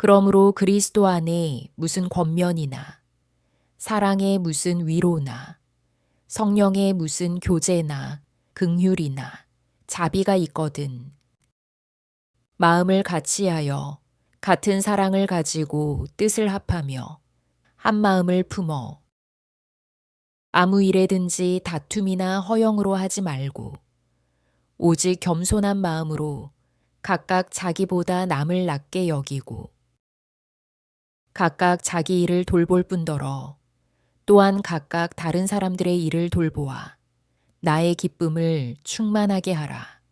그러므로 그리스도 안에 무슨 권면이나 사랑의 무슨 위로나 성령의 무슨 교제나 긍휼이나 자비가 있거든 마음을 같이하여 같은 사랑을 가지고 뜻을 합하며 한 마음을 품어 아무 일에든지 다툼이나 허영으로 하지 말고 오직 겸손한 마음으로 각각 자기보다 남을 낮게 여기고 각각 자기 일을 돌볼 뿐더러 또한 각각 다른 사람들의 일을 돌보아 나의 기쁨을 충만하게 하라.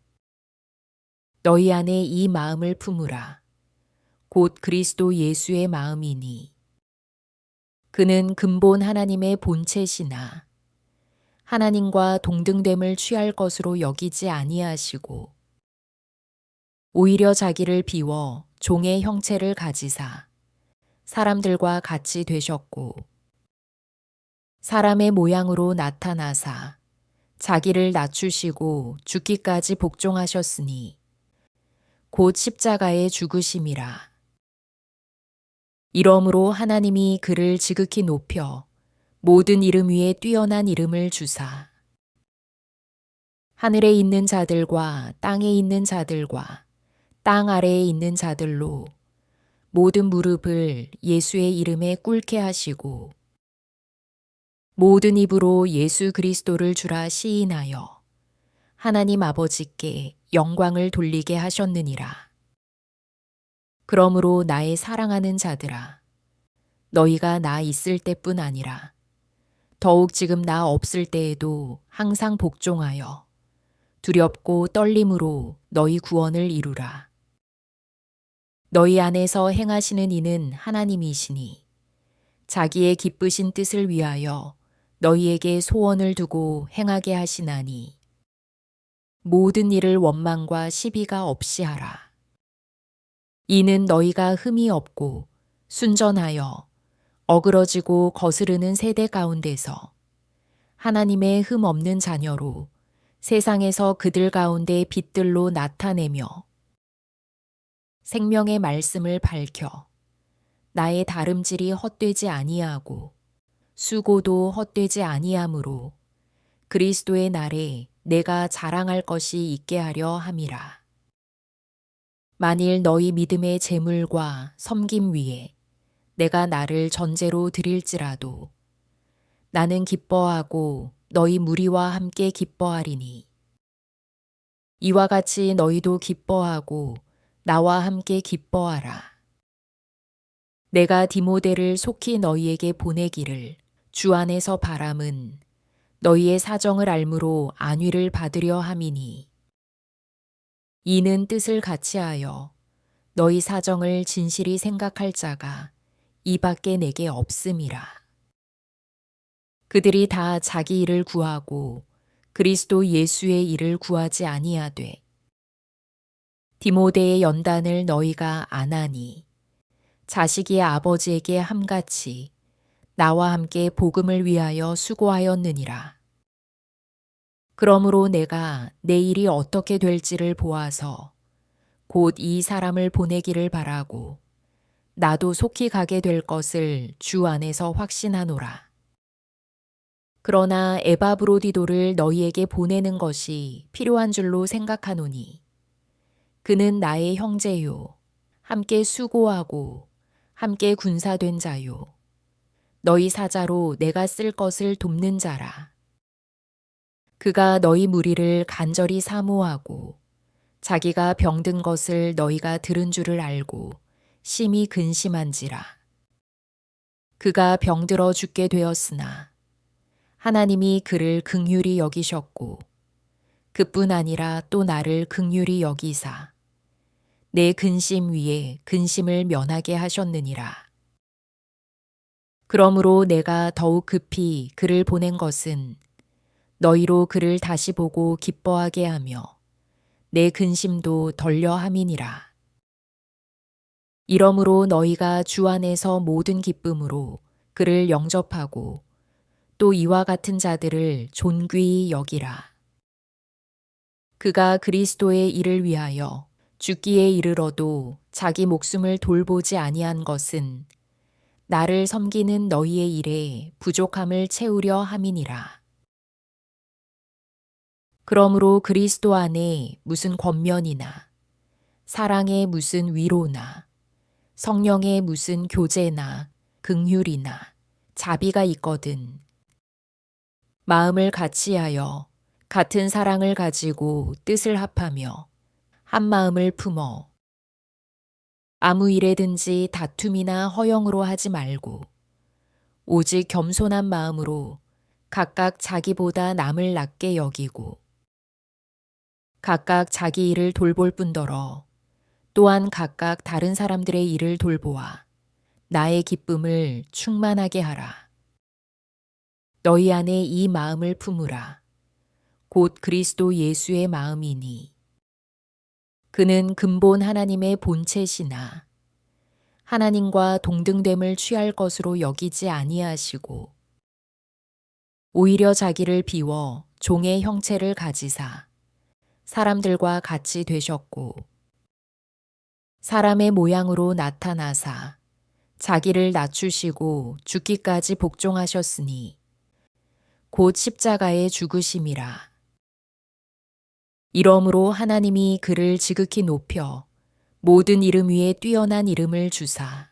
너희 안에 이 마음을 품으라. 곧 그리스도 예수의 마음이니. 그는 근본 하나님의 본체시나 하나님과 동등됨을 취할 것으로 여기지 아니하시고 오히려 자기를 비워 종의 형체를 가지사 사람들과 같이 되셨고 사람의 모양으로 나타나사 자기를 낮추시고 죽기까지 복종하셨으니 곧 십자가에 죽으심이라. 이러므로 하나님이 그를 지극히 높여 모든 이름 위에 뛰어난 이름을 주사 하늘에 있는 자들과 땅에 있는 자들과 땅 아래에 있는 자들로 모든 무릎을 예수의 이름에 꿇게 하시고 모든 입으로 예수 그리스도를 주라 시인하여 하나님 아버지께 영광을 돌리게 하셨느니라. 그러므로 나의 사랑하는 자들아 너희가 나 있을 때뿐 아니라 더욱 지금 나 없을 때에도 항상 복종하여 두렵고 떨림으로 너희 구원을 이루라. 너희 안에서 행하시는 이는 하나님이시니 자기의 기쁘신 뜻을 위하여 너희에게 소원을 두고 행하게 하시나니 모든 일을 원망과 시비가 없이 하라. 이는 너희가 흠이 없고 순전하여 어그러지고 거스르는 세대 가운데서 하나님의 흠 없는 자녀로 세상에서 그들 가운데 빛들로 나타내며 생명의 말씀을 밝혀 나의 다름질이 헛되지 아니하고 수고도 헛되지 아니하므로 그리스도의 날에 내가 자랑할 것이 있게 하려 함이라. 만일 너희 믿음의 재물과 섬김 위에 내가 나를 전제로 드릴지라도 나는 기뻐하고 너희 무리와 함께 기뻐하리니 이와 같이 너희도 기뻐하고 나와 함께 기뻐하라. 내가 디모데를 속히 너희에게 보내기를 주 안에서 바람은 너희의 사정을 알므로 안위를 받으려 함이니 이는 뜻을 같이하여 너희 사정을 진실이 생각할 자가 이밖에 내게 없음이라. 그들이 다 자기 일을 구하고 그리스도 예수의 일을 구하지 아니하되 디모데의 연단을 너희가 안하니 자식이 아버지에게 함같이 나와 함께 복음을 위하여 수고하였느니라. 그러므로 내가 내 일이 어떻게 될지를 보아서 곧 이 사람을 보내기를 바라고 나도 속히 가게 될 것을 주 안에서 확신하노라. 그러나 에바브로디도를 너희에게 보내는 것이 필요한 줄로 생각하노니 그는 나의 형제요 함께 수고하고 함께 군사된 자요 너희 사자로 내가 쓸 것을 돕는 자라. 그가 너희 무리를 간절히 사모하고 자기가 병든 것을 너희가 들은 줄을 알고 심히 근심한지라. 그가 병들어 죽게 되었으나 하나님이 그를 긍휼히 여기셨고 그뿐 아니라 또 나를 긍휼히 여기사 내 근심 위에 근심을 면하게 하셨느니라. 그러므로 내가 더욱 급히 그를 보낸 것은 너희로 그를 다시 보고 기뻐하게 하며 내 근심도 덜려 함이니라. 이러므로 너희가 주 안에서 모든 기쁨으로 그를 영접하고 또 이와 같은 자들을 존귀히 여기라. 그가 그리스도의 일을 위하여 죽기에 이르러도 자기 목숨을 돌보지 아니한 것은 나를 섬기는 너희의 일에 부족함을 채우려 함이니라. 그러므로 그리스도 안에 무슨 권면이나 사랑의 무슨 위로나 성령의 무슨 교제나 긍휼이나 자비가 있거든 마음을 같이하여 같은 사랑을 가지고 뜻을 합하며 한 마음을 품어 아무 일에든지 다툼이나 허영으로 하지 말고 오직 겸손한 마음으로 각각 자기보다 남을 낮게 여기고 각각 자기 일을 돌볼 뿐더러 또한 각각 다른 사람들의 일을 돌보아 나의 기쁨을 충만하게 하라. 너희 안에 이 마음을 품으라. 곧 그리스도 예수의 마음이니. 그는 근본 하나님의 본체시나 하나님과 동등됨을 취할 것으로 여기지 아니하시고 오히려 자기를 비워 종의 형체를 가지사 사람들과 같이 되셨고 사람의 모양으로 나타나사 자기를 낮추시고 죽기까지 복종하셨으니 곧 십자가에 죽으심이라. 이러므로 하나님이 그를 지극히 높여 모든 이름 위에 뛰어난 이름을 주사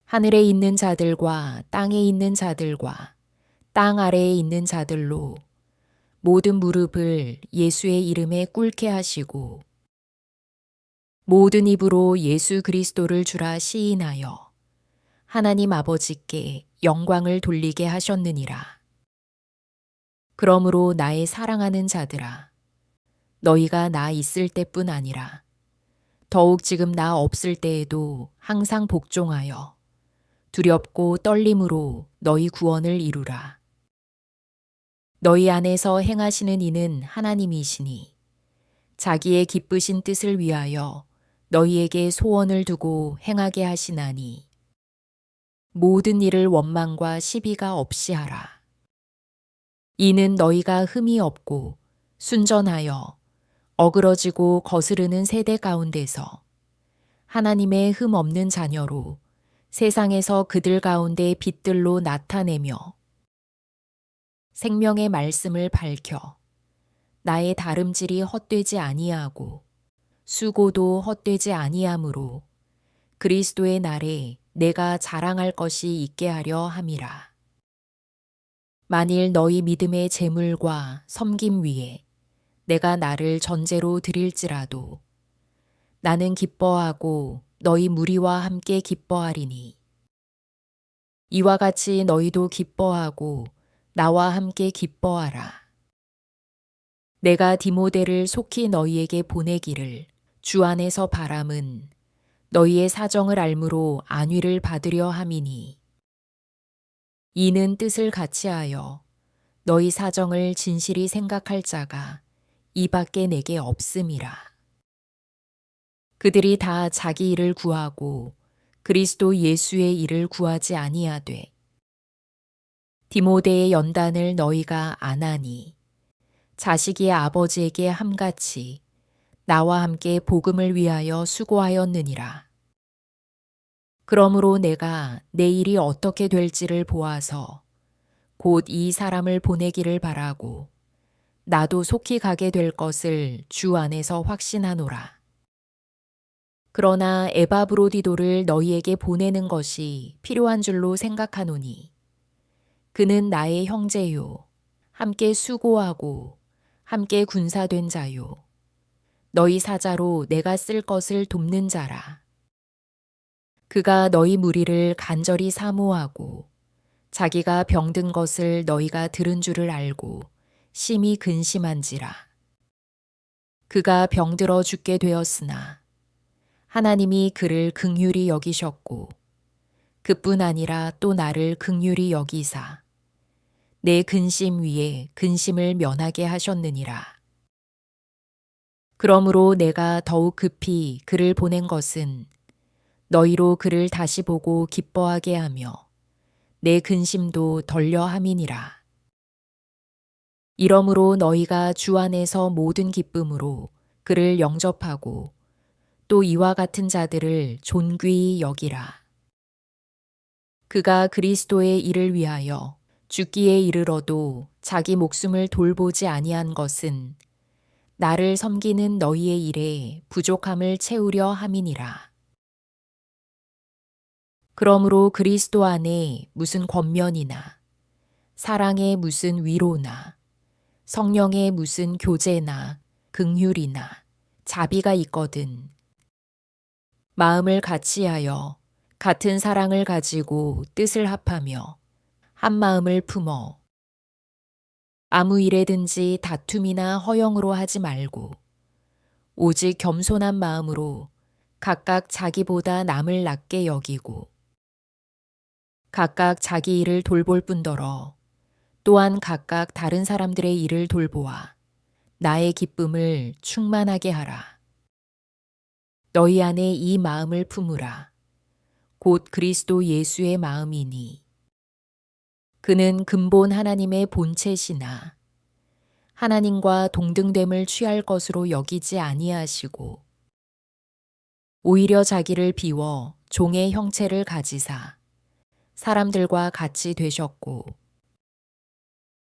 하늘에 있는 자들과 땅에 있는 자들과 땅 아래에 있는 자들로 모든 무릎을 예수의 이름에 꿇게 하시고 모든 입으로 예수 그리스도를 주라 시인하여 하나님 아버지께 영광을 돌리게 하셨느니라. 그러므로 나의 사랑하는 자들아 너희가 나 있을 때뿐 아니라 더욱 지금 나 없을 때에도 항상 복종하여 두렵고 떨림으로 너희 구원을 이루라. 너희 안에서 행하시는 이는 하나님이시니 자기의 기쁘신 뜻을 위하여 너희에게 소원을 두고 행하게 하시나니 모든 일을 원망과 시비가 없이 하라. 이는 너희가 흠이 없고 순전하여 어그러지고 거스르는 세대 가운데서 하나님의 흠 없는 자녀로 세상에서 그들 가운데 빛들로 나타내며 생명의 말씀을 밝혀 나의 다름질이 헛되지 아니하고 수고도 헛되지 아니하므로 그리스도의 날에 내가 자랑할 것이 있게 하려 함이라. 만일 너희 믿음의 재물과 섬김 위에 내가 나를 전제로 드릴지라도 나는 기뻐하고 너희 무리와 함께 기뻐하리니 이와 같이 너희도 기뻐하고 나와 함께 기뻐하라. 내가 디모데를 속히 너희에게 보내기를 주 안에서 바람은 너희의 사정을 알므로 안위를 받으려 함이니 이는 뜻을 같이하여 너희 사정을 진실이 생각할 자가 이밖에 내게 없음이라. 그들이 다 자기 일을 구하고 그리스도 예수의 일을 구하지 아니하되 디모데의 연단을 너희가 안하니 자식이 아버지에게 함같이 나와 함께 복음을 위하여 수고하였느니라. 그러므로 내가 내 일이 어떻게 될지를 보아서 곧 이 사람을 보내기를 바라고 나도 속히 가게 될 것을 주 안에서 확신하노라. 그러나 에바브로디도를 너희에게 보내는 것이 필요한 줄로 생각하노니 그는 나의 형제요 함께 수고하고 함께 군사된 자요 너희 사자로 내가 쓸 것을 돕는 자라. 그가 너희 무리를 간절히 사모하고 자기가 병든 것을 너희가 들은 줄을 알고 심히 근심한지라. 그가 병들어 죽게 되었으나 하나님이 그를 긍휼히 여기셨고 그뿐 아니라 또 나를 긍휼히 여기사 내 근심 위에 근심을 면하게 하셨느니라. 그러므로 내가 더욱 급히 그를 보낸 것은 너희로 그를 다시 보고 기뻐하게 하며 내 근심도 덜려 함이니라. 이러므로 너희가 주 안에서 모든 기쁨으로 그를 영접하고 또 이와 같은 자들을 존귀히 여기라. 그가 그리스도의 일을 위하여 죽기에 이르러도 자기 목숨을 돌보지 아니한 것은 나를 섬기는 너희의 일에 부족함을 채우려 함이니라. 그러므로 그리스도 안에 무슨 권면이나 사랑의 무슨 위로나 성령의 무슨 교제나 긍휼이나 자비가 있거든 마음을 같이하여 같은 사랑을 가지고 뜻을 합하며 한 마음을 품어 아무 일에든지 다툼이나 허영으로 하지 말고 오직 겸손한 마음으로 각각 자기보다 남을 낮게 여기고 각각 자기 일을 돌볼 뿐더러 또한 각각 다른 사람들의 일을 돌보아 나의 기쁨을 충만하게 하라. 너희 안에 이 마음을 품으라. 곧 그리스도 예수의 마음이니 그는 근본 하나님의 본체시나 하나님과 동등됨을 취할 것으로 여기지 아니하시고 오히려 자기를 비워 종의 형체를 가지사 사람들과 같이 되셨고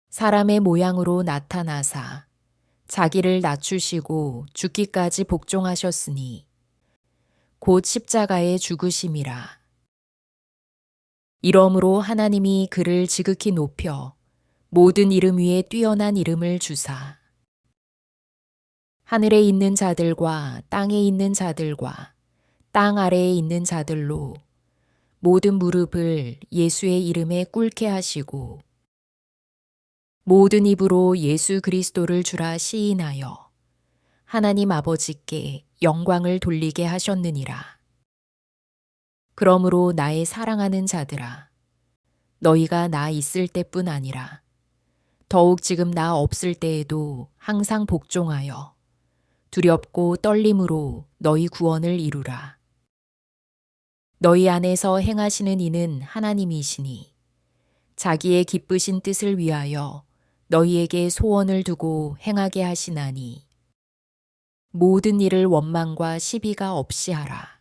사람의 모양으로 나타나사 자기를 낮추시고 죽기까지 복종하셨으니 곧 십자가에 죽으심이라. 이러므로 하나님이 그를 지극히 높여 모든 이름 위에 뛰어난 이름을 주사 하늘에 있는 자들과 땅에 있는 자들과 땅 아래에 있는 자들로 모든 무릎을 예수의 이름에 꿇게 하시고 모든 입으로 예수 그리스도를 주라 시인하여 하나님 아버지께 영광을 돌리게 하셨느니라. 그러므로 나의 사랑하는 자들아 너희가 나 있을 때뿐 아니라 더욱 지금 나 없을 때에도 항상 복종하여 두렵고 떨림으로 너희 구원을 이루라. 너희 안에서 행하시는 이는 하나님이시니 자기의 기쁘신 뜻을 위하여 너희에게 소원을 두고 행하게 하시나니 모든 일을 원망과 시비가 없이 하라.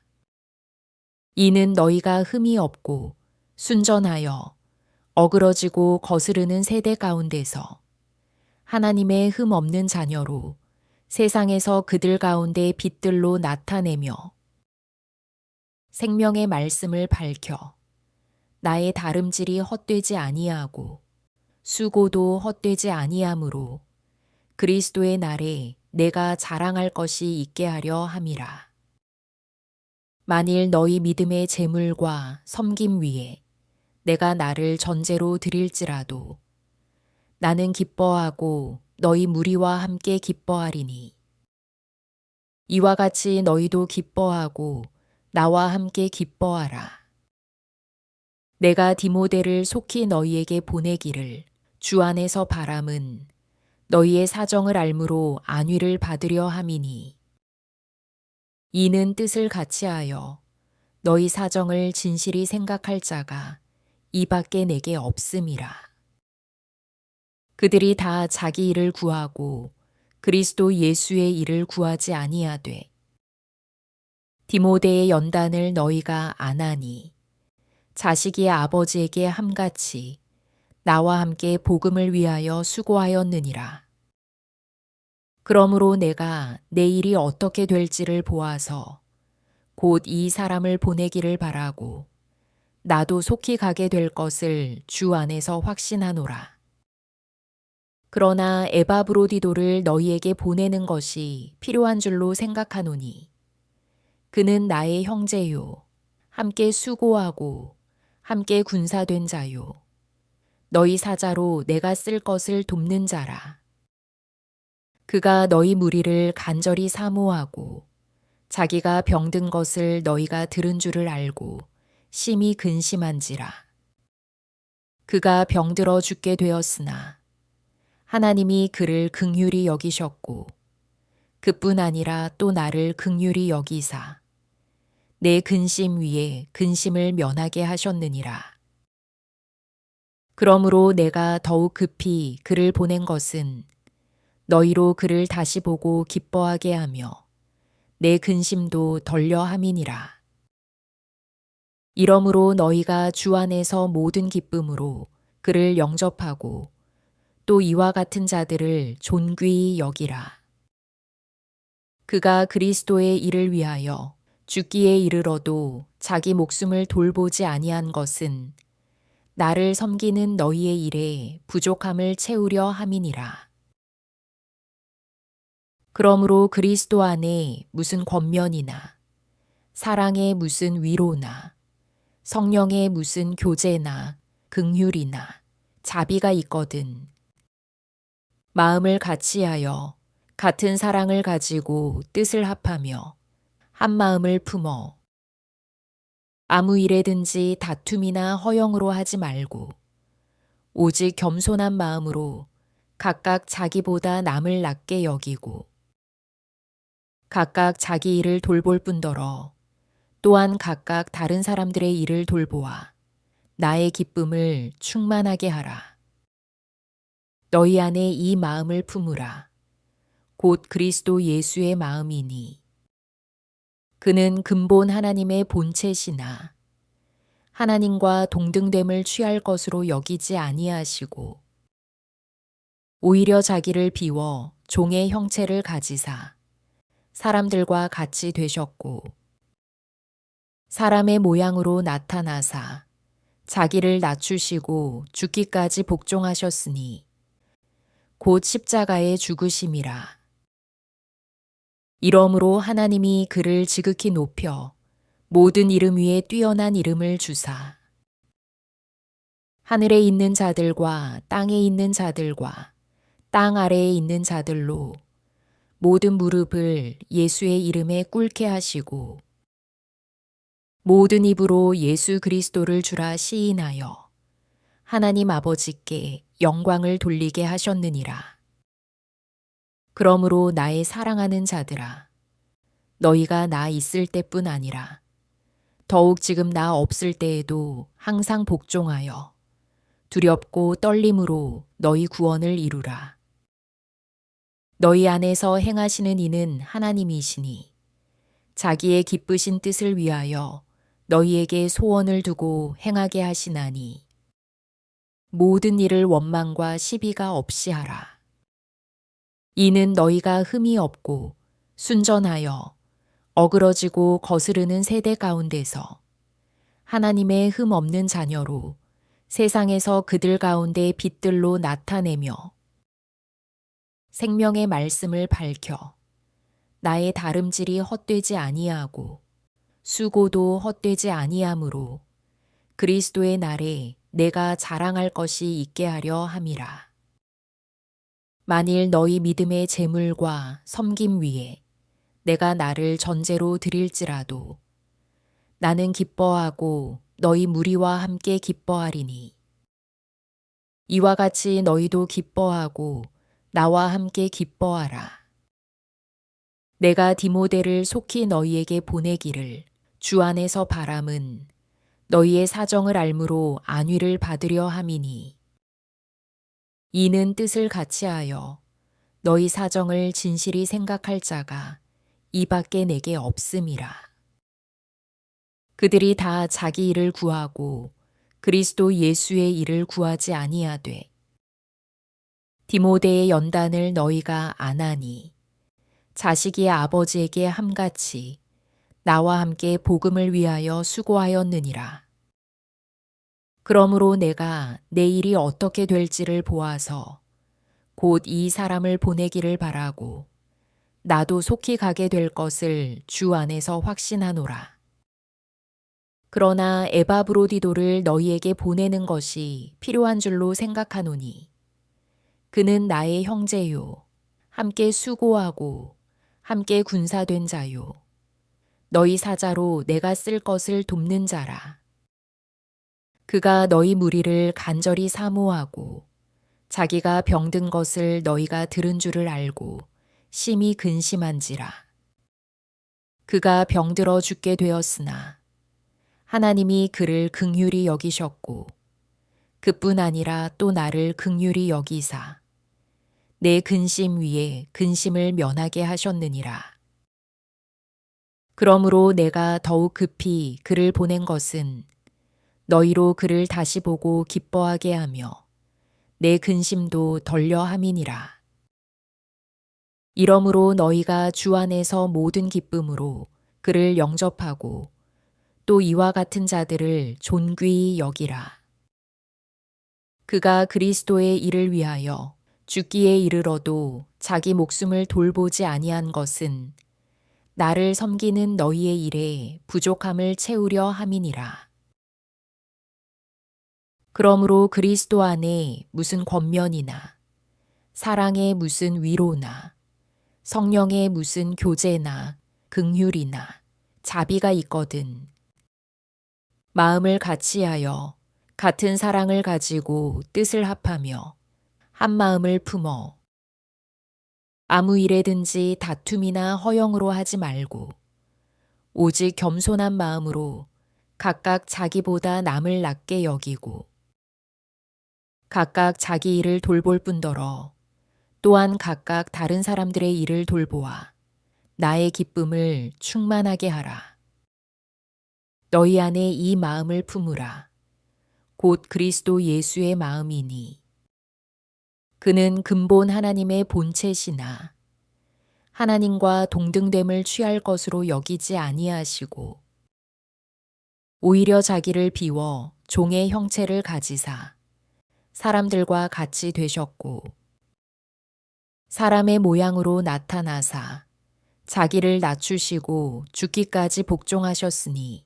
이는 너희가 흠이 없고 순전하여 어그러지고 거스르는 세대 가운데서 하나님의 흠 없는 자녀로 세상에서 그들 가운데 빛들로 나타내며 생명의 말씀을 밝혀 나의 다름질이 헛되지 아니하고 수고도 헛되지 아니하므로 그리스도의 날에 내가 자랑할 것이 있게 하려 함이라. 만일 너희 믿음의 재물과 섬김 위에 내가 나를 전제로 드릴지라도 나는 기뻐하고 너희 무리와 함께 기뻐하리니 이와 같이 너희도 기뻐하고 나와 함께 기뻐하라. 내가 디모데를 속히 너희에게 보내기를 주 안에서 바람은 너희의 사정을 알므로 안위를 받으려 함이니 이는 뜻을 같이하여 너희 사정을 진실이 생각할 자가 이밖에 내게 없음이라. 그들이 다 자기 일을 구하고 그리스도 예수의 일을 구하지 아니하되 디모데의 연단을 너희가 안 하니 자식이 아버지에게 함같이 나와 함께 복음을 위하여 수고하였느니라. 그러므로 내가 내 일이 어떻게 될지를 보아서 곧 이 사람을 보내기를 바라고 나도 속히 가게 될 것을 주 안에서 확신하노라. 그러나 에바브로디도를 너희에게 보내는 것이 필요한 줄로 생각하노니 그는 나의 형제요 함께 수고하고 함께 군사된 자요 너희 사자로 내가 쓸 것을 돕는 자라. 그가 너희 무리를 간절히 사모하고 자기가 병든 것을 너희가 들은 줄을 알고 심히 근심한지라. 그가 병들어 죽게 되었으나 하나님이 그를 긍휼히 여기셨고 그뿐 아니라 또 나를 긍휼히 여기사 내 근심 위에 근심을 면하게 하셨느니라. 그러므로 내가 더욱 급히 그를 보낸 것은 너희로 그를 다시 보고 기뻐하게 하며 내 근심도 덜려 함이니라. 이러므로 너희가 주 안에서 모든 기쁨으로 그를 영접하고 또 이와 같은 자들을 존귀히 여기라. 그가 그리스도의 일을 위하여 죽기에 이르러도 자기 목숨을 돌보지 아니한 것은 나를 섬기는 너희의 일에 부족함을 채우려 함이니라. 그러므로 그리스도 안에 무슨 권면이나 사랑의 무슨 위로나 성령의 무슨 교제나 긍휼이나 자비가 있거든 마음을 같이하여 같은 사랑을 가지고 뜻을 합하며 한 마음을 품어 아무 일에든지 다툼이나 허영으로 하지 말고 오직 겸손한 마음으로 각각 자기보다 남을 낮게 여기고 각각 자기 일을 돌볼 뿐더러 또한 각각 다른 사람들의 일을 돌보아 나의 기쁨을 충만하게 하라. 너희 안에 이 마음을 품으라. 곧 그리스도 예수의 마음이니 그는 근본 하나님의 본체시나 하나님과 동등됨을 취할 것으로 여기지 아니하시고 오히려 자기를 비워 종의 형체를 가지사 사람들과 같이 되셨고 사람의 모양으로 나타나사 자기를 낮추시고 죽기까지 복종하셨으니 곧 십자가의 죽으심이라. 이러므로 하나님이 그를 지극히 높여 모든 이름 위에 뛰어난 이름을 주사 하늘에 있는 자들과 땅에 있는 자들과 땅 아래에 있는 자들로 모든 무릎을 예수의 이름에 꿇게 하시고 모든 입으로 예수 그리스도를 주라 시인하여 하나님 아버지께 영광을 돌리게 하셨느니라. 그러므로 나의 사랑하는 자들아 너희가 나 있을 때뿐 아니라 더욱 지금 나 없을 때에도 항상 복종하여 두렵고 떨림으로 너희 구원을 이루라. 너희 안에서 행하시는 이는 하나님이시니 자기의 기쁘신 뜻을 위하여 너희에게 소원을 두고 행하게 하시나니 모든 일을 원망과 시비가 없이 하라. 이는 너희가 흠이 없고 순전하여 어그러지고 거스르는 세대 가운데서 하나님의 흠 없는 자녀로 세상에서 그들 가운데 빛들로 나타내며 생명의 말씀을 밝혀 나의 다름질이 헛되지 아니하고 수고도 헛되지 아니하므로 그리스도의 날에 내가 자랑할 것이 있게 하려 함이라. 만일 너희 믿음의 재물과 섬김 위에 내가 나를 전제로 드릴지라도 나는 기뻐하고 너희 무리와 함께 기뻐하리니 이와 같이 너희도 기뻐하고 나와 함께 기뻐하라. 내가 디모데를 속히 너희에게 보내기를 주 안에서 바람은 너희의 사정을 알므로 안위를 받으려 함이니 이는 뜻을 같이하여 너희 사정을 진실이 생각할 자가 이밖에 내게 없음이라. 그들이 다 자기 일을 구하고 그리스도 예수의 일을 구하지 아니하되 디모데의 연단을 너희가 안하니 자식이 아버지에게 함같이 나와 함께 복음을 위하여 수고하였느니라. 그러므로 내가 내 일이 어떻게 될지를 보아서 곧 이 사람을 보내기를 바라고 나도 속히 가게 될 것을 주 안에서 확신하노라. 그러나 에바브로디도를 너희에게 보내는 것이 필요한 줄로 생각하노니 그는 나의 형제요 함께 수고하고 함께 군사된 자요 너희 사자로 내가 쓸 것을 돕는 자라. 그가 너희 무리를 간절히 사모하고 자기가 병든 것을 너희가 들은 줄을 알고 심히 근심한지라. 그가 병들어 죽게 되었으나 하나님이 그를 긍휼히 여기셨고 그뿐 아니라 또 나를 긍휼히 여기사 내 근심 위에 근심을 면하게 하셨느니라. 그러므로 내가 더욱 급히 그를 보낸 것은 너희로 그를 다시 보고 기뻐하게 하며 내 근심도 덜려 함이니라. 이러므로 너희가 주 안에서 모든 기쁨으로 그를 영접하고 또 이와 같은 자들을 존귀히 여기라. 그가 그리스도의 일을 위하여 죽기에 이르러도 자기 목숨을 돌보지 아니한 것은 나를 섬기는 너희의 일에 부족함을 채우려 함이니라. 그러므로 그리스도 안에 무슨 권면이나 사랑의 무슨 위로나 성령의 무슨 교제나 긍휼이나 자비가 있거든 마음을 같이하여 같은 사랑을 가지고 뜻을 합하며 한 마음을 품어 아무 일에든지 다툼이나 허영으로 하지 말고 오직 겸손한 마음으로 각각 자기보다 남을 낮게 여기고 각각 자기 일을 돌볼 뿐더러 또한 각각 다른 사람들의 일을 돌보아 나의 기쁨을 충만하게 하라. 너희 안에 이 마음을 품으라. 곧 그리스도 예수의 마음이니 그는 근본 하나님의 본체시나 하나님과 동등됨을 취할 것으로 여기지 아니하시고 오히려 자기를 비워 종의 형체를 가지사 사람들과 같이 되셨고 사람의 모양으로 나타나사 자기를 낮추시고 죽기까지 복종하셨으니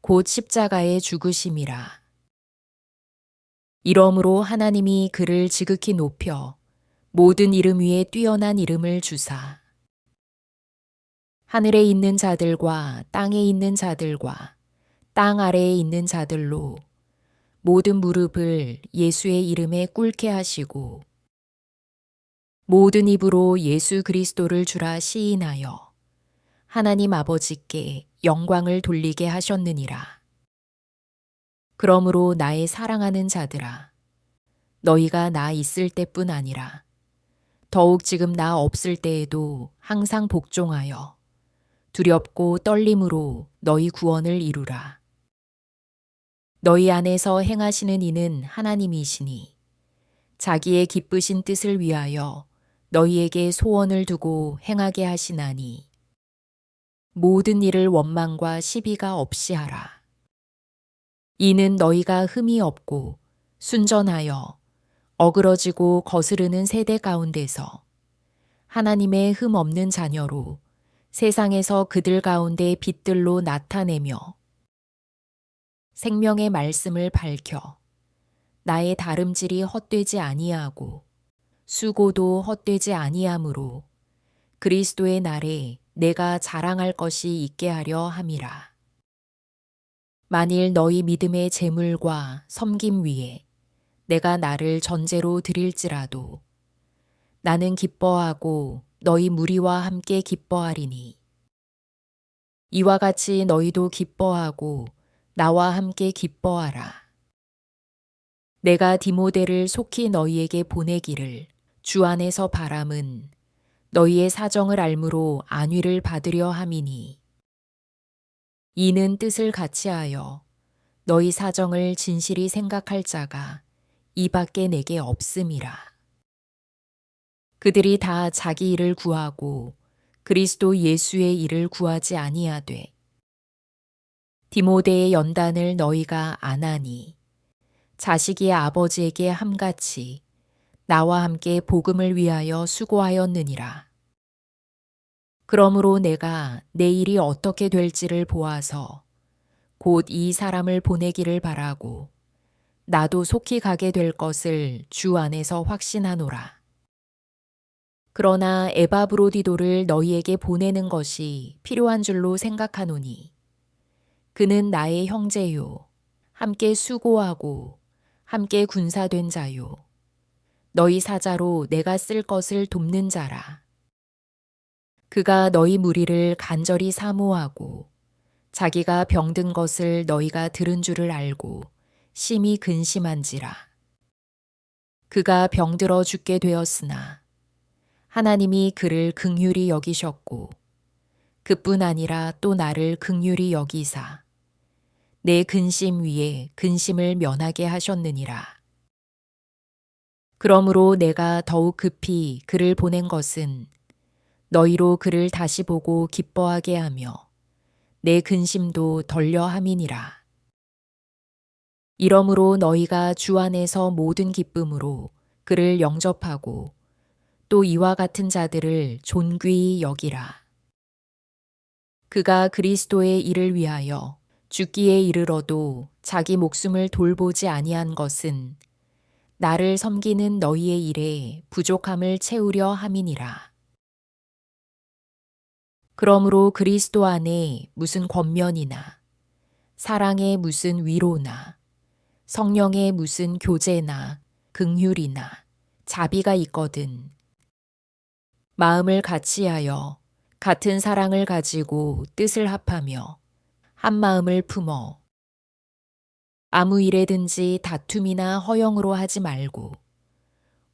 곧 십자가의 죽으심이라. 이러므로 하나님이 그를 지극히 높여 모든 이름 위에 뛰어난 이름을 주사 하늘에 있는 자들과 땅에 있는 자들과 땅 아래에 있는 자들로 모든 무릎을 예수의 이름에 꿇게 하시고 모든 입으로 예수 그리스도를 주라 시인하여 하나님 아버지께 영광을 돌리게 하셨느니라. 그러므로 나의 사랑하는 자들아 너희가 나 있을 때뿐 아니라 더욱 지금 나 없을 때에도 항상 복종하여 두렵고 떨림으로 너희 구원을 이루라. 너희 안에서 행하시는 이는 하나님이시니 자기의 기쁘신 뜻을 위하여 너희에게 소원을 두고 행하게 하시나니 모든 일을 원망과 시비가 없이 하라. 이는 너희가 흠이 없고 순전하여 어그러지고 거스르는 세대 가운데서 하나님의 흠 없는 자녀로 세상에서 그들 가운데 빛들로 나타내며 생명의 말씀을 밝혀 나의 다름질이 헛되지 아니하고 수고도 헛되지 아니하므로 그리스도의 날에 내가 자랑할 것이 있게 하려 함이라. 만일 너희 믿음의 재물과 섬김 위에 내가 나를 전제로 드릴지라도 나는 기뻐하고 너희 무리와 함께 기뻐하리니 이와 같이 너희도 기뻐하고 나와 함께 기뻐하라. 내가 디모데를 속히 너희에게 보내기를 주 안에서 바람은 너희의 사정을 알므로 안위를 받으려 함이니 이는 뜻을 같이하여 너희 사정을 진실이 생각할 자가 이밖에 내게 없음이라. 그들이 다 자기 일을 구하고 그리스도 예수의 일을 구하지 아니하되 디모데의 연단을 너희가 안하니 자식이 아버지에게 함같이 나와 함께 복음을 위하여 수고하였느니라. 그러므로 내가 내 일이 어떻게 될지를 보아서 곧 이 사람을 보내기를 바라고 나도 속히 가게 될 것을 주 안에서 확신하노라. 그러나 에바브로디도를 너희에게 보내는 것이 필요한 줄로 생각하노니 그는 나의 형제요 함께 수고하고 함께 군사된 자요 너희 사자로 내가 쓸 것을 돕는 자라. 그가 너희 무리를 간절히 사모하고 자기가 병든 것을 너희가 들은 줄을 알고 심히 근심한지라. 그가 병들어 죽게 되었으나 하나님이 그를 긍휼히 여기셨고 그뿐 아니라 또 나를 긍휼히 여기사 내 근심 위에 근심을 면하게 하셨느니라. 그러므로 내가 더욱 급히 그를 보낸 것은 너희로 그를 다시 보고 기뻐하게 하며 내 근심도 덜려 함이니라. 이러므로 너희가 주 안에서 모든 기쁨으로 그를 영접하고 또 이와 같은 자들을 존귀히 여기라. 그가 그리스도의 일을 위하여 죽기에 이르러도 자기 목숨을 돌보지 아니한 것은 나를 섬기는 너희의 일에 부족함을 채우려 함이니라. 그러므로 그리스도 안에 무슨 권면이나 사랑의 무슨 위로나 성령의 무슨 교제나 긍휼이나 자비가 있거든 마음을 같이하여 같은 사랑을 가지고 뜻을 합하며 한 마음을 품어 아무 일에든지 다툼이나 허영으로 하지 말고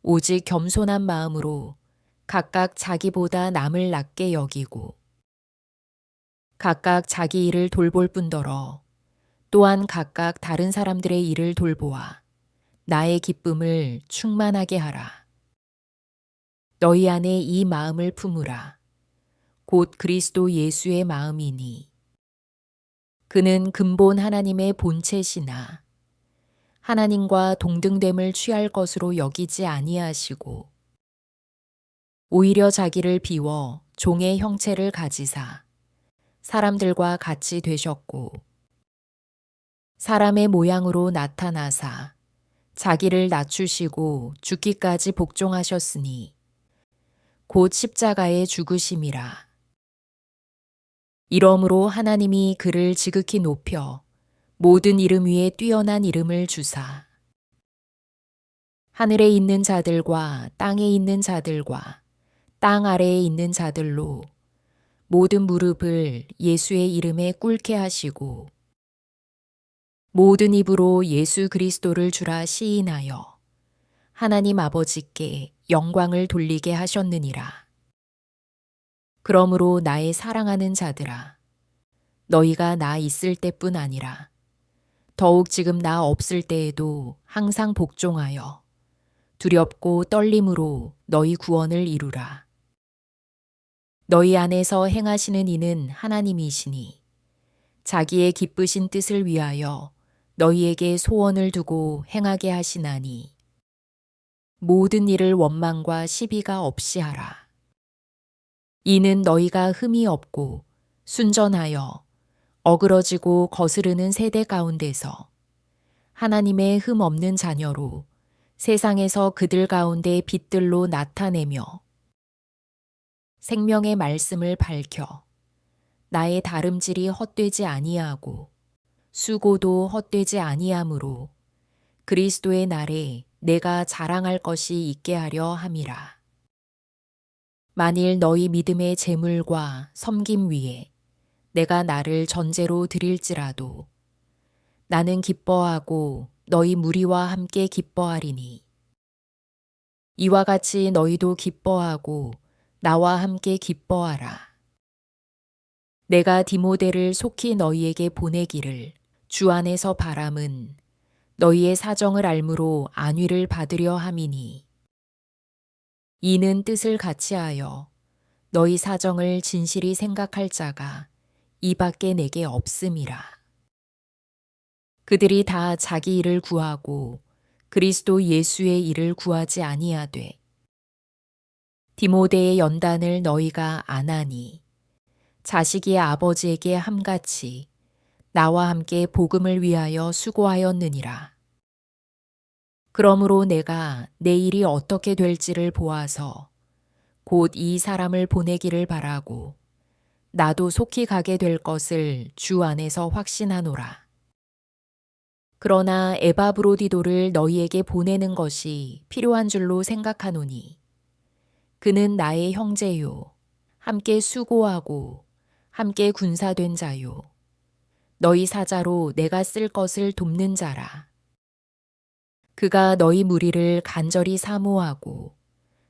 오직 겸손한 마음으로 각각 자기보다 남을 낮게 여기고 각각 자기 일을 돌볼 뿐더러 또한 각각 다른 사람들의 일을 돌보아 나의 기쁨을 충만하게 하라. 너희 안에 이 마음을 품으라. 곧 그리스도 예수의 마음이니 그는 근본 하나님의 본체시나 하나님과 동등됨을 취할 것으로 여기지 아니하시고 오히려 자기를 비워 종의 형체를 가지사 사람들과 같이 되셨고 사람의 모양으로 나타나사 자기를 낮추시고 죽기까지 복종하셨으니 곧 십자가의 죽으심이라. 이러므로 하나님이 그를 지극히 높여 모든 이름 위에 뛰어난 이름을 주사 하늘에 있는 자들과 땅에 있는 자들과 땅 아래에 있는 자들로 모든 무릎을 예수의 이름에 꿇게 하시고 모든 입으로 예수 그리스도를 주라 시인하여 하나님 아버지께 영광을 돌리게 하셨느니라. 그러므로 나의 사랑하는 자들아 너희가 나 있을 때뿐 아니라 더욱 지금 나 없을 때에도 항상 복종하여 두렵고 떨림으로 너희 구원을 이루라. 너희 안에서 행하시는 이는 하나님이시니 자기의 기쁘신 뜻을 위하여 너희에게 소원을 두고 행하게 하시나니 모든 일을 원망과 시비가 없이 하라. 이는 너희가 흠이 없고 순전하여 어그러지고 거스르는 세대 가운데서 하나님의 흠 없는 자녀로 세상에서 그들 가운데 빛들로 나타내며 생명의 말씀을 밝혀 나의 다름질이 헛되지 아니하고 수고도 헛되지 아니하므로 그리스도의 날에 내가 자랑할 것이 있게 하려 함이라. 만일 너희 믿음의 재물과 섬김 위에 내가 나를 전제로 드릴지라도 나는 기뻐하고 너희 무리와 함께 기뻐하리니 이와 같이 너희도 기뻐하고 나와 함께 기뻐하라. 내가 디모데를 속히 너희에게 보내기를 주 안에서 바람은 너희의 사정을 알므로 안위를 받으려 함이니 이는 뜻을 같이하여 너희 사정을 진실이 생각할 자가 이밖에 내게 없음이라. 그들이 다 자기 일을 구하고 그리스도 예수의 일을 구하지 아니하되 디모데의 연단을 너희가 안하니 자식이 아버지에게 함같이 나와 함께 복음을 위하여 수고하였느니라. 그러므로 내가 내 일이 어떻게 될지를 보아서 곧 이 사람을 보내기를 바라고 나도 속히 가게 될 것을 주 안에서 확신하노라. 그러나 에바브로디도를 너희에게 보내는 것이 필요한 줄로 생각하노니 그는 나의 형제요 함께 수고하고 함께 군사된 자요 너희 사자로 내가 쓸 것을 돕는 자라. 그가 너희 무리를 간절히 사모하고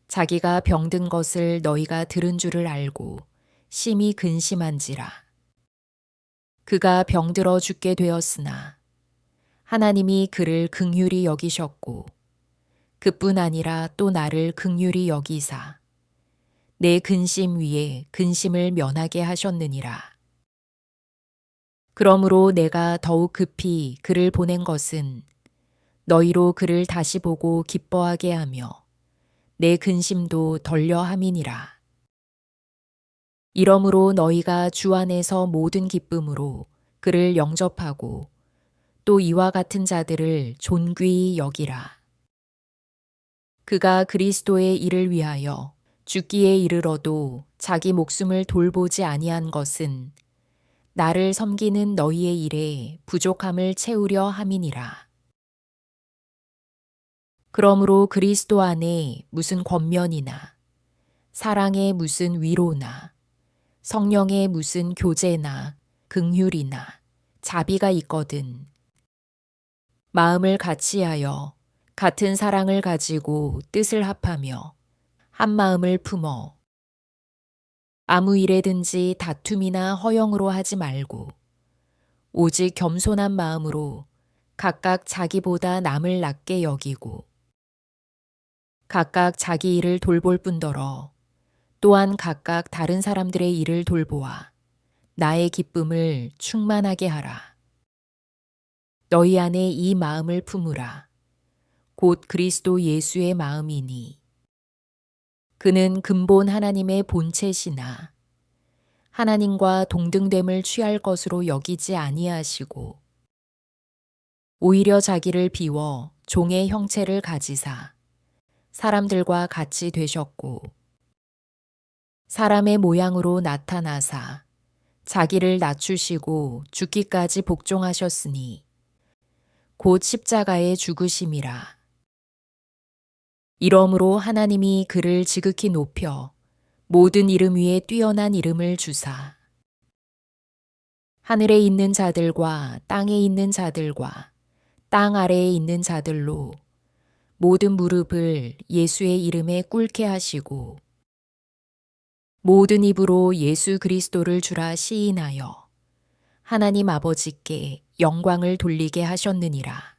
자기가 병든 것을 너희가 들은 줄을 알고 심히 근심한지라. 그가 병들어 죽게 되었으나 하나님이 그를 긍휼히 여기셨고 그뿐 아니라 또 나를 긍휼히 여기사 내 근심 위에 근심을 면하게 하셨느니라. 그러므로 내가 더욱 급히 그를 보낸 것은 너희로 그를 다시 보고 기뻐하게 하며 내 근심도 덜려 함이니라. 이러므로 너희가 주 안에서 모든 기쁨으로 그를 영접하고 또 이와 같은 자들을 존귀히 여기라. 그가 그리스도의 일을 위하여 죽기에 이르러도 자기 목숨을 돌보지 아니한 것은 나를 섬기는 너희의 일에 부족함을 채우려 함이니라. 그러므로 그리스도 안에 무슨 권면이나 사랑의 무슨 위로나 성령의 무슨 교제나 긍휼이나 자비가 있거든 마음을 같이하여 같은 사랑을 가지고 뜻을 합하며 한 마음을 품어 아무 일에든지 다툼이나 허영으로 하지 말고 오직 겸손한 마음으로 각각 자기보다 남을 낮게 여기고 각각 자기 일을 돌볼 뿐더러 또한 각각 다른 사람들의 일을 돌보아 나의 기쁨을 충만하게 하라. 너희 안에 이 마음을 품으라. 곧 그리스도 예수의 마음이니 그는 근본 하나님의 본체시나 하나님과 동등됨을 취할 것으로 여기지 아니하시고 오히려 자기를 비워 종의 형체를 가지사 사람들과 같이 되셨고 사람의 모양으로 나타나사 자기를 낮추시고 죽기까지 복종하셨으니 곧 십자가의 죽으심이라. 이러므로 하나님이 그를 지극히 높여 모든 이름 위에 뛰어난 이름을 주사 하늘에 있는 자들과 땅에 있는 자들과 땅 아래에 있는 자들로 모든 무릎을 예수의 이름에 꿇게 하시고 모든 입으로 예수 그리스도를 주라 시인하여 하나님 아버지께 영광을 돌리게 하셨느니라.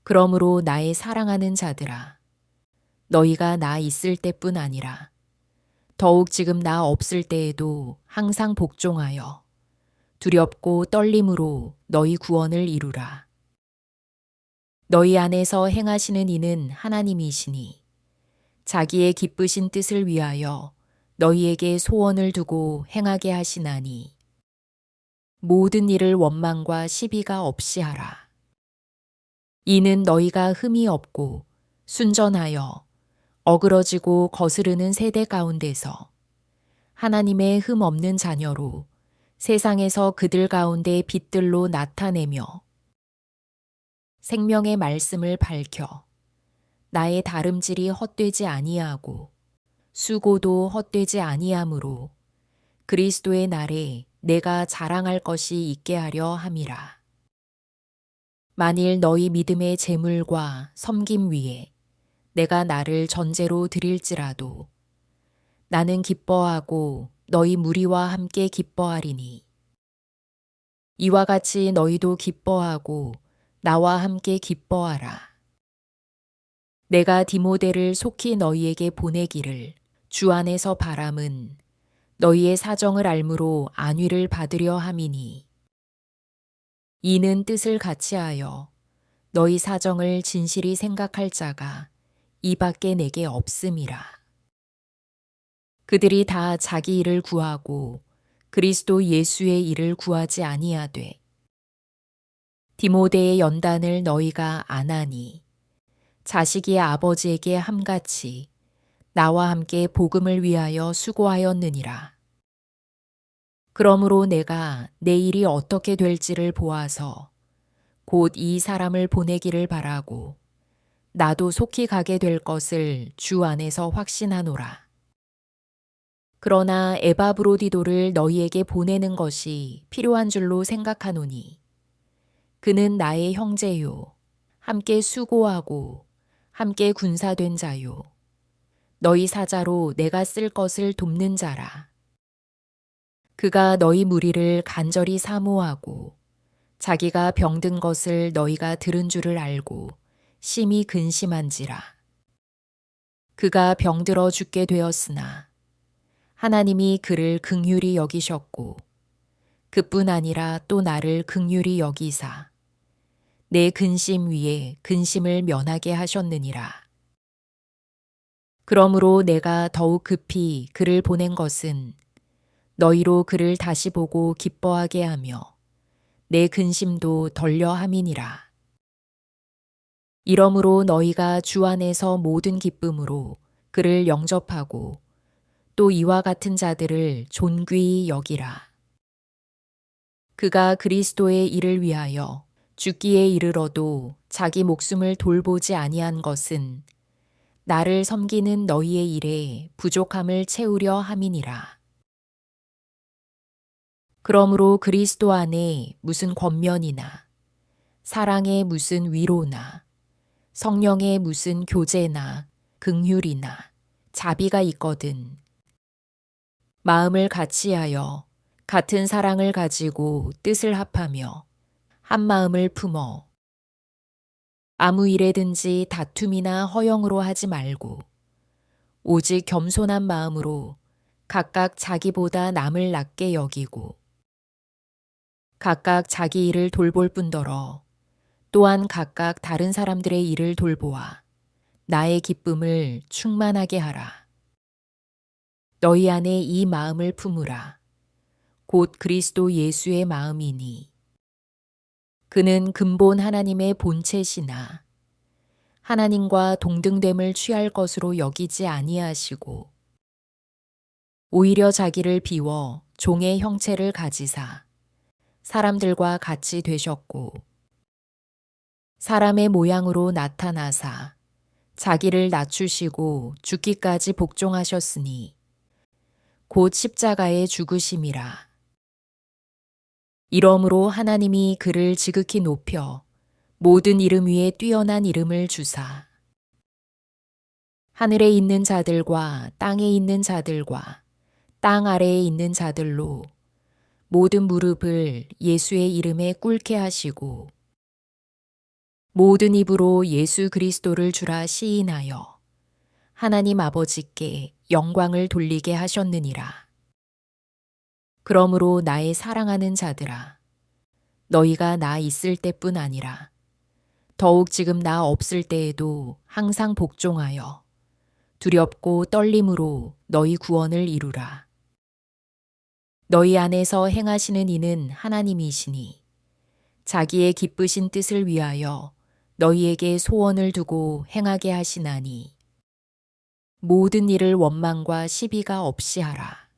그러므로 나의 사랑하는 자들아 너희가 나 있을 때뿐 아니라 더욱 지금 나 없을 때에도 항상 복종하여 두렵고 떨림으로 너희 구원을 이루라. 너희 안에서 행하시는 이는 하나님이시니 자기의 기쁘신 뜻을 위하여 너희에게 소원을 두고 행하게 하시나니 모든 일을 원망과 시비가 없이 하라. 이는 너희가 흠이 없고 순전하여 어그러지고 거스르는 세대 가운데서 하나님의 흠 없는 자녀로 세상에서 그들 가운데 빛들로 나타내며 생명의 말씀을 밝혀 나의 다름질이 헛되지 아니하고 수고도 헛되지 아니하므로 그리스도의 날에 내가 자랑할 것이 있게 하려 함이라. 만일 너희 믿음의 재물과 섬김 위에 내가 나를 전제로 드릴지라도 나는 기뻐하고 너희 무리와 함께 기뻐하리니 이와 같이 너희도 기뻐하고 나와 함께 기뻐하라. 내가 디모데를 속히 너희에게 보내기를 주 안에서 바람은 너희의 사정을 알므로 안위를 받으려 함이니 이는 뜻을 같이하여 너희 사정을 진실이 생각할 자가 이밖에 내게 없음이라. 그들이 다 자기 일을 구하고 그리스도 예수의 일을 구하지 아니하되 디모데의 연단을 너희가 안 하니 자식이 아버지에게 함같이 나와 함께 복음을 위하여 수고하였느니라. 그러므로 내가 내 일이 어떻게 될지를 보아서 곧 이 사람을 보내기를 바라고 나도 속히 가게 될 것을 주 안에서 확신하노라. 그러나 에바브로디도를 너희에게 보내는 것이 필요한 줄로 생각하노니 그는 나의 형제요 함께 수고하고 함께 군사된 자요 너희 사자로 내가 쓸 것을 돕는 자라. 그가 너희 무리를 간절히 사모하고 자기가 병든 것을 너희가 들은 줄을 알고 심히 근심한지라. 그가 병들어 죽게 되었으나 하나님이 그를 긍휼히 여기셨고 그뿐 아니라 또 나를 긍휼히 여기사 내 근심 위에 근심을 면하게 하셨느니라. 그러므로 내가 더욱 급히 그를 보낸 것은 너희로 그를 다시 보고 기뻐하게 하며 내 근심도 덜려 함이니라. 이러므로 너희가 주 안에서 모든 기쁨으로 그를 영접하고 또 이와 같은 자들을 존귀히 여기라. 그가 그리스도의 일을 위하여 죽기에 이르러도 자기 목숨을 돌보지 아니한 것은 나를 섬기는 너희의 일에 부족함을 채우려 함이니라. 그러므로 그리스도 안에 무슨 권면이나 사랑의 무슨 위로나 성령의 무슨 교제나 긍휼이나 자비가 있거든 마음을 같이하여 같은 사랑을 가지고 뜻을 합하며 한 마음을 품어 아무 일에든지 다툼이나 허영으로 하지 말고 오직 겸손한 마음으로 각각 자기보다 남을 낮게 여기고 각각 자기 일을 돌볼 뿐더러 또한 각각 다른 사람들의 일을 돌보아 나의 기쁨을 충만하게 하라. 너희 안에 이 마음을 품으라. 곧 그리스도 예수의 마음이니 그는 근본 하나님의 본체시나 하나님과 동등됨을 취할 것으로 여기지 아니하시고 오히려 자기를 비워 종의 형체를 가지사 사람들과 같이 되셨고 사람의 모양으로 나타나사 자기를 낮추시고 죽기까지 복종하셨으니 곧 십자가의 죽으심이라. 이러므로 하나님이 그를 지극히 높여 모든 이름 위에 뛰어난 이름을 주사 하늘에 있는 자들과 땅에 있는 자들과 땅 아래에 있는 자들로 모든 무릎을 예수의 이름에 꿇게 하시고 모든 입으로 예수 그리스도를 주라 시인하여 하나님 아버지께 영광을 돌리게 하셨느니라. 그러므로 나의 사랑하는 자들아 너희가 나 있을 때뿐 아니라 더욱 지금 나 없을 때에도 항상 복종하여 두렵고 떨림으로 너희 구원을 이루라. 너희 안에서 행하시는 이는 하나님이시니 자기의 기쁘신 뜻을 위하여 너희에게 소원을 두고 행하게 하시나니 모든 일을 원망과 시비가 없이 하라.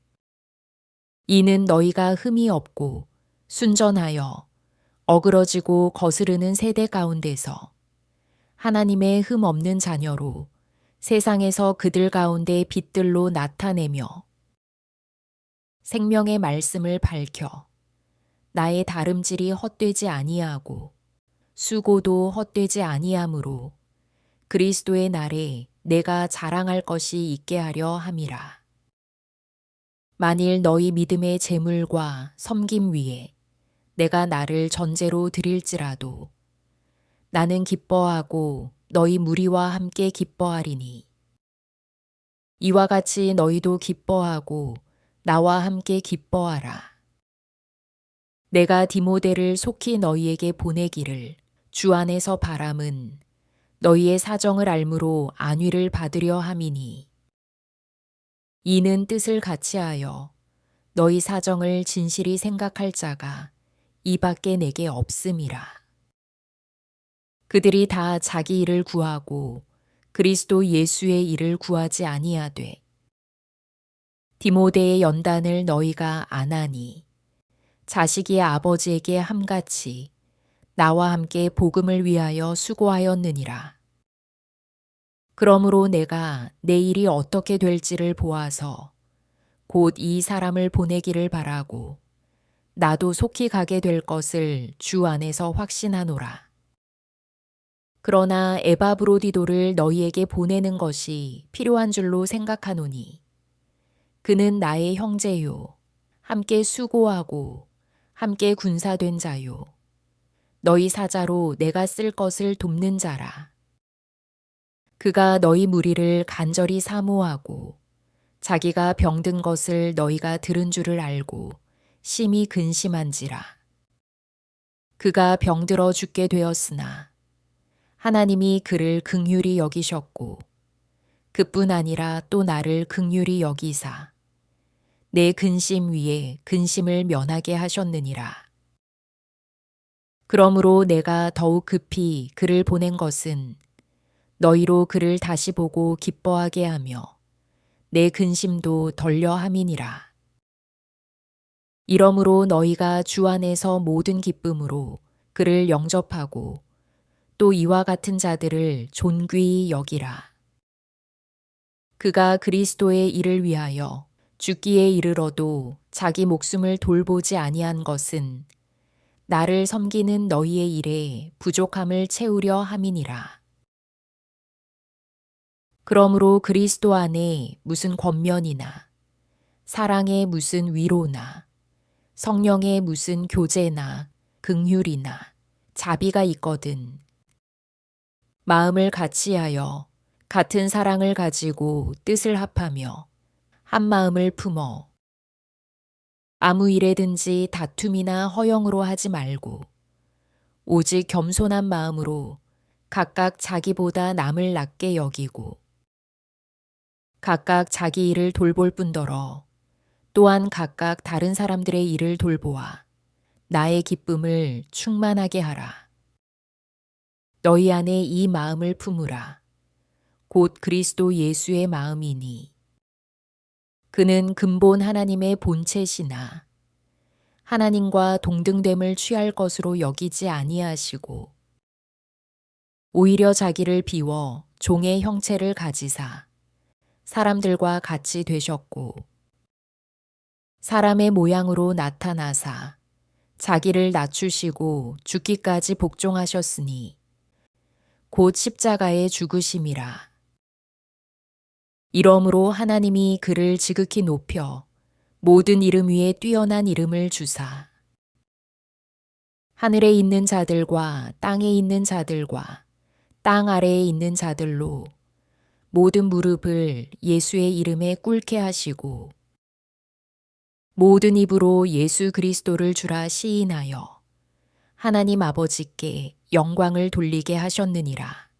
이는 너희가 흠이 없고 순전하여 어그러지고 거스르는 세대 가운데서 하나님의 흠 없는 자녀로 세상에서 그들 가운데 빛들로 나타내며 생명의 말씀을 밝혀 나의 다름질이 헛되지 아니하고 수고도 헛되지 아니하므로 그리스도의 날에 내가 자랑할 것이 있게 하려 함이라. 만일 너희 믿음의 재물과 섬김 위에 내가 나를 전제로 드릴지라도 나는 기뻐하고 너희 무리와 함께 기뻐하리니 이와 같이 너희도 기뻐하고 나와 함께 기뻐하라. 내가 디모데를 속히 너희에게 보내기를 주 안에서 바람은 너희의 사정을 알므로 안위를 받으려 함이니 이는 뜻을 같이하여 너희 사정을 진실이 생각할 자가 이밖에 내게 없음이라. 그들이 다 자기 일을 구하고 그리스도 예수의 일을 구하지 아니하되 디모데의 연단을 너희가 안 하니 자식이 아버지에게 함같이 나와 함께 복음을 위하여 수고하였느니라. 그러므로 내가 내 일이 어떻게 될지를 보아서 곧 이 사람을 보내기를 바라고 나도 속히 가게 될 것을 주 안에서 확신하노라. 그러나 에바브로디도를 너희에게 보내는 것이 필요한 줄로 생각하노니 그는 나의 형제요 함께 수고하고 함께 군사된 자요. 너희 사자로 내가 쓸 것을 돕는 자라. 그가 너희 무리를 간절히 사모하고 자기가 병든 것을 너희가 들은 줄을 알고 심히 근심한지라. 그가 병들어 죽게 되었으나 하나님이 그를 긍휼히 여기셨고 그뿐 아니라 또 나를 긍휼히 여기사 내 근심 위에 근심을 면하게 하셨느니라. 그러므로 내가 더욱 급히 그를 보낸 것은 너희로 그를 다시 보고 기뻐하게 하며 내 근심도 덜려 함이니라. 이러므로 너희가 주 안에서 모든 기쁨으로 그를 영접하고 또 이와 같은 자들을 존귀히 여기라. 그가 그리스도의 일을 위하여 죽기에 이르러도 자기 목숨을 돌보지 아니한 것은 나를 섬기는 너희의 일에 부족함을 채우려 함이니라. 그러므로 그리스도 안에 무슨 권면이나 사랑의 무슨 위로나 성령의 무슨 교제나 긍휼이나 자비가 있거든 마음을 같이하여 같은 사랑을 가지고 뜻을 합하며 한 마음을 품어 아무 일에든지 다툼이나 허영으로 하지 말고 오직 겸손한 마음으로 각각 자기보다 남을 낮게 여기고 각각 자기 일을 돌볼 뿐더러 또한 각각 다른 사람들의 일을 돌보아 나의 기쁨을 충만하게 하라. 너희 안에 이 마음을 품으라. 곧 그리스도 예수의 마음이니 그는 근본 하나님의 본체시나 하나님과 동등됨을 취할 것으로 여기지 아니하시고 오히려 자기를 비워 종의 형체를 가지사 사람들과 같이 되셨고 사람의 모양으로 나타나사 자기를 낮추시고 죽기까지 복종하셨으니 곧 십자가의 죽으심이라. 이러므로 하나님이 그를 지극히 높여 모든 이름 위에 뛰어난 이름을 주사 하늘에 있는 자들과 땅에 있는 자들과 땅 아래에 있는 자들로 모든 무릎을 예수의 이름에 꿇게 하시고 모든 입으로 예수 그리스도를 주라 시인하여 하나님 아버지께 영광을 돌리게 하셨느니라.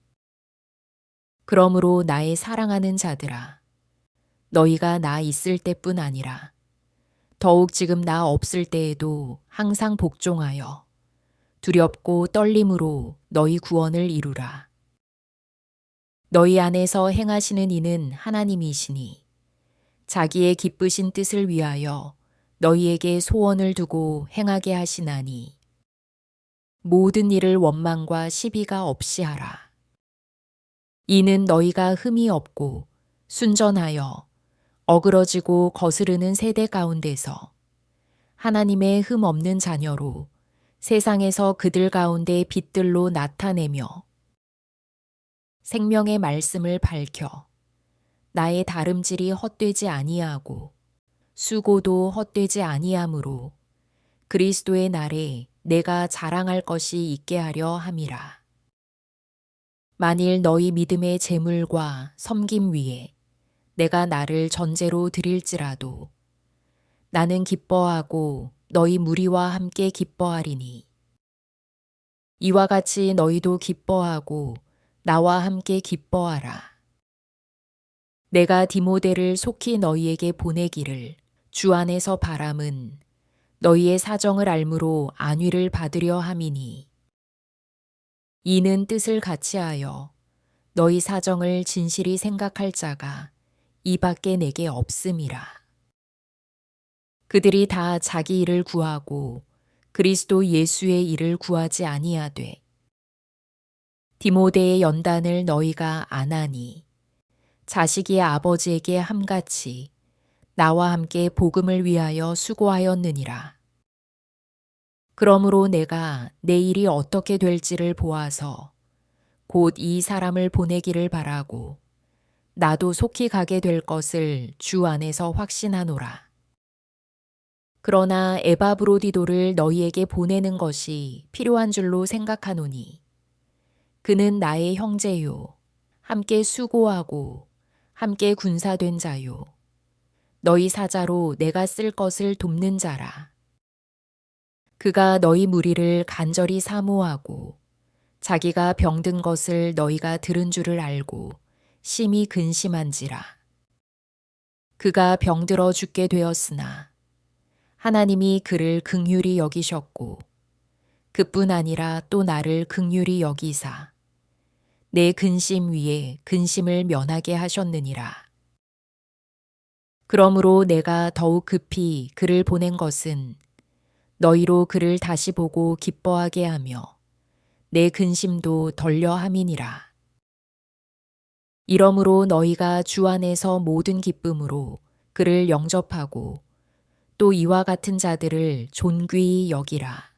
그러므로 나의 사랑하는 자들아 너희가 나 있을 때뿐 아니라 더욱 지금 나 없을 때에도 항상 복종하여 두렵고 떨림으로 너희 구원을 이루라. 너희 안에서 행하시는 이는 하나님이시니 자기의 기쁘신 뜻을 위하여 너희에게 소원을 두고 행하게 하시나니 모든 일을 원망과 시비가 없이 하라. 이는 너희가 흠이 없고 순전하여 어그러지고 거스르는 세대 가운데서 하나님의 흠 없는 자녀로 세상에서 그들 가운데 빛들로 나타내며 생명의 말씀을 밝혀 나의 다름질이 헛되지 아니하고 수고도 헛되지 아니하므로 그리스도의 날에 내가 자랑할 것이 있게 하려 함이라. 만일 너희 믿음의 재물과 섬김 위에 내가 나를 전제로 드릴지라도 나는 기뻐하고 너희 무리와 함께 기뻐하리니 이와 같이 너희도 기뻐하고 나와 함께 기뻐하라. 내가 디모데를 속히 너희에게 보내기를 주 안에서 바람은 너희의 사정을 알므로 안위를 받으려 함이니 이는 뜻을 같이하여 너희 사정을 진실히 생각할 자가 이밖에 내게 없음이라. 그들이 다 자기 일을 구하고 그리스도 예수의 일을 구하지 아니하되 디모데의 연단을 너희가 안 하니 자식이 아버지에게 함같이 나와 함께 복음을 위하여 수고하였느니라. 그러므로 내가 내 일이 어떻게 될지를 보아서 곧 이 사람을 보내기를 바라고 나도 속히 가게 될 것을 주 안에서 확신하노라. 그러나 에바브로디도를 너희에게 보내는 것이 필요한 줄로 생각하노니 그는 나의 형제요 함께 수고하고 함께 군사된 자요 너희 사자로 내가 쓸 것을 돕는 자라. 그가 너희 무리를 간절히 사모하고 자기가 병든 것을 너희가 들은 줄을 알고 심히 근심한지라. 그가 병들어 죽게 되었으나 하나님이 그를 긍휼히 여기셨고 그뿐 아니라 또 나를 긍휼히 여기사 내 근심 위에 근심을 면하게 하셨느니라. 그러므로 내가 더욱 급히 그를 보낸 것은 너희로 그를 다시 보고 기뻐하게 하며 내 근심도 덜려 함이니라. 이러므로 너희가 주 안에서 모든 기쁨으로 그를 영접하고 또 이와 같은 자들을 존귀히 여기라.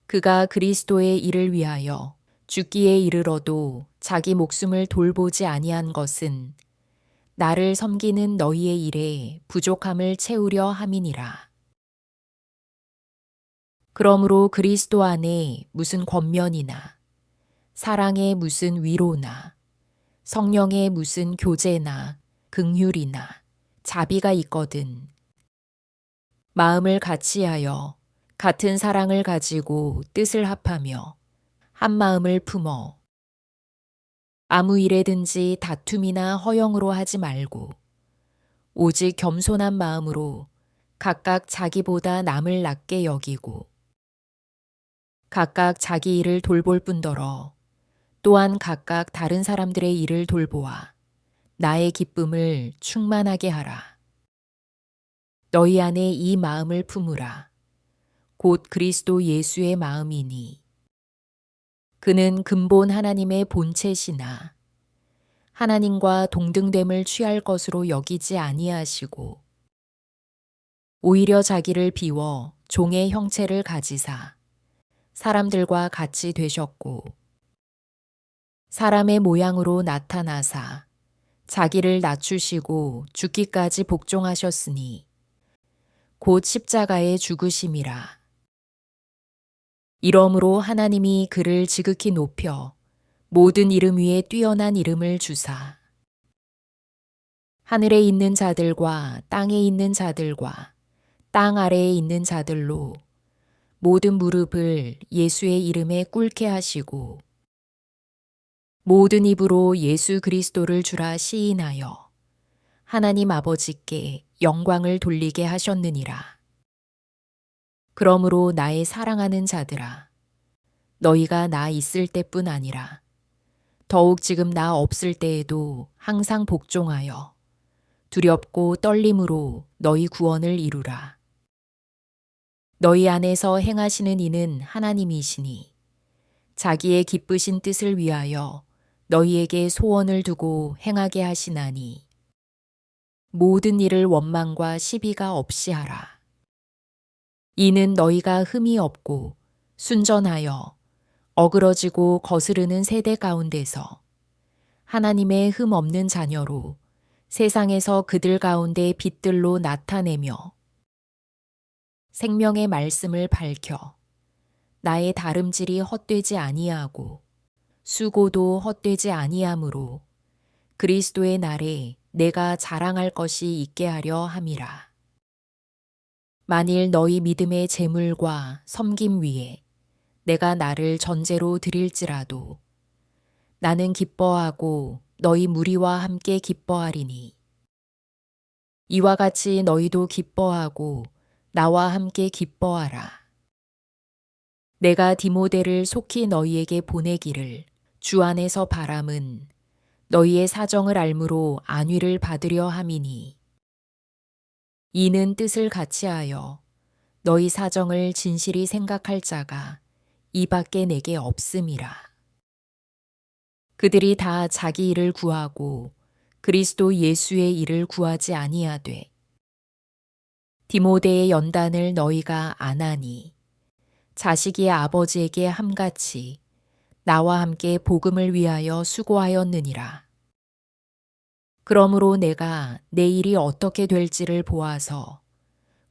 그가 그리스도의 일을 위하여 죽기에 이르러도 자기 목숨을 돌보지 아니한 것은 나를 섬기는 너희의 일에 부족함을 채우려 함이니라. 그러므로 그리스도 안에 무슨 권면이나 사랑의 무슨 위로나 성령의 무슨 교제나 긍휼이나 자비가 있거든 마음을 같이하여 같은 사랑을 가지고 뜻을 합하며 한 마음을 품어 아무 일에든지 다툼이나 허영으로 하지 말고 오직 겸손한 마음으로 각각 자기보다 남을 낮게 여기고 각각 자기 일을 돌볼 뿐더러 또한 각각 다른 사람들의 일을 돌보아 나의 기쁨을 충만하게 하라. 너희 안에 이 마음을 품으라. 곧 그리스도 예수의 마음이니 그는 근본 하나님의 본체시나 하나님과 동등됨을 취할 것으로 여기지 아니하시고 오히려 자기를 비워 종의 형체를 가지사 사람들과 같이 되셨고 사람의 모양으로 나타나사 자기를 낮추시고 죽기까지 복종하셨으니 곧 십자가의 죽으심이라. 이러므로 하나님이 그를 지극히 높여 모든 이름 위에 뛰어난 이름을 주사 하늘에 있는 자들과 땅에 있는 자들과 땅 아래에 있는 자들로 모든 무릎을 예수의 이름에 꿇게 하시고 모든 입으로 예수 그리스도를 주라 시인하여 하나님 아버지께 영광을 돌리게 하셨느니라. 그러므로 나의 사랑하는 자들아, 너희가 나 있을 때뿐 아니라 더욱 지금 나 없을 때에도 항상 복종하여 두렵고 떨림으로 너희 구원을 이루라. 너희 안에서 행하시는 이는 하나님이시니 자기의 기쁘신 뜻을 위하여 너희에게 소원을 두고 행하게 하시나니 모든 일을 원망과 시비가 없이 하라. 이는 너희가 흠이 없고 순전하여 어그러지고 거스르는 세대 가운데서 하나님의 흠 없는 자녀로 세상에서 그들 가운데 빛들로 나타내며 생명의 말씀을 밝혀 나의 다름질이 헛되지 아니하고 수고도 헛되지 아니하므로 그리스도의 날에 내가 자랑할 것이 있게 하려 함이라. 만일 너희 믿음의 재물과 섬김 위에 내가 나를 전제로 드릴지라도 나는 기뻐하고 너희 무리와 함께 기뻐하리니 이와 같이 너희도 기뻐하고 나와 함께 기뻐하라. 내가 디모데를 속히 너희에게 보내기를 주 안에서 바람은 너희의 사정을 알므로 안위를 받으려 함이니 이는 뜻을 같이하여 너희 사정을 진실히 생각할 자가 이밖에 내게 없음이라. 그들이 다 자기 일을 구하고 그리스도 예수의 일을 구하지 아니하되 디모데의 연단을 너희가 안하니 자식이 아버지에게 함같이 나와 함께 복음을 위하여 수고하였느니라. 그러므로 내가 내 일이 어떻게 될지를 보아서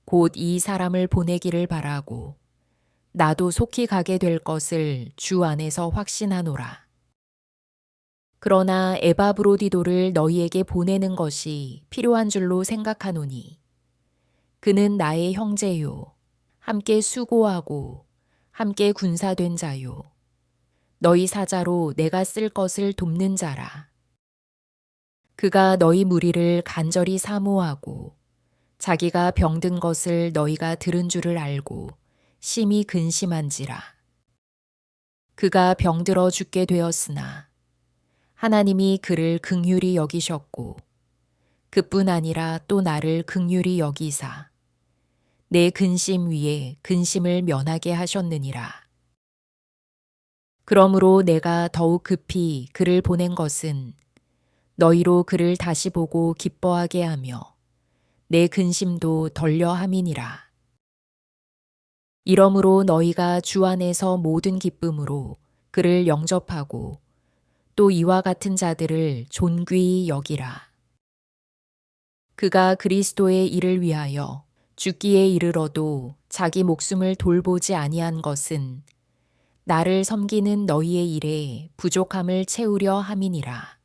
곧 이 사람을 보내기를 바라고 나도 속히 가게 될 것을 주 안에서 확신하노라. 그러나 에바브로디도를 너희에게 보내는 것이 필요한 줄로 생각하노니 그는 나의 형제요 함께 수고하고 함께 군사된 자요 너희 사자로 내가 쓸 것을 돕는 자라. 그가 너희 무리를 간절히 사모하고 자기가 병든 것을 너희가 들은 줄을 알고 심히 근심한지라. 그가 병들어 죽게 되었으나 하나님이 그를 긍휼히 여기셨고 그뿐 아니라 또 나를 긍휼히 여기사 내 근심 위에 근심을 면하게 하셨느니라. 그러므로 내가 더욱 급히 그를 보낸 것은 너희로 그를 다시 보고 기뻐하게 하며 내 근심도 덜려 함이니라. 이러므로 너희가 주 안에서 모든 기쁨으로 그를 영접하고 또 이와 같은 자들을 존귀히 여기라. 그가 그리스도의 일을 위하여 죽기에 이르러도 자기 목숨을 돌보지 아니한 것은 나를 섬기는 너희의 일에 부족함을 채우려 함이니라.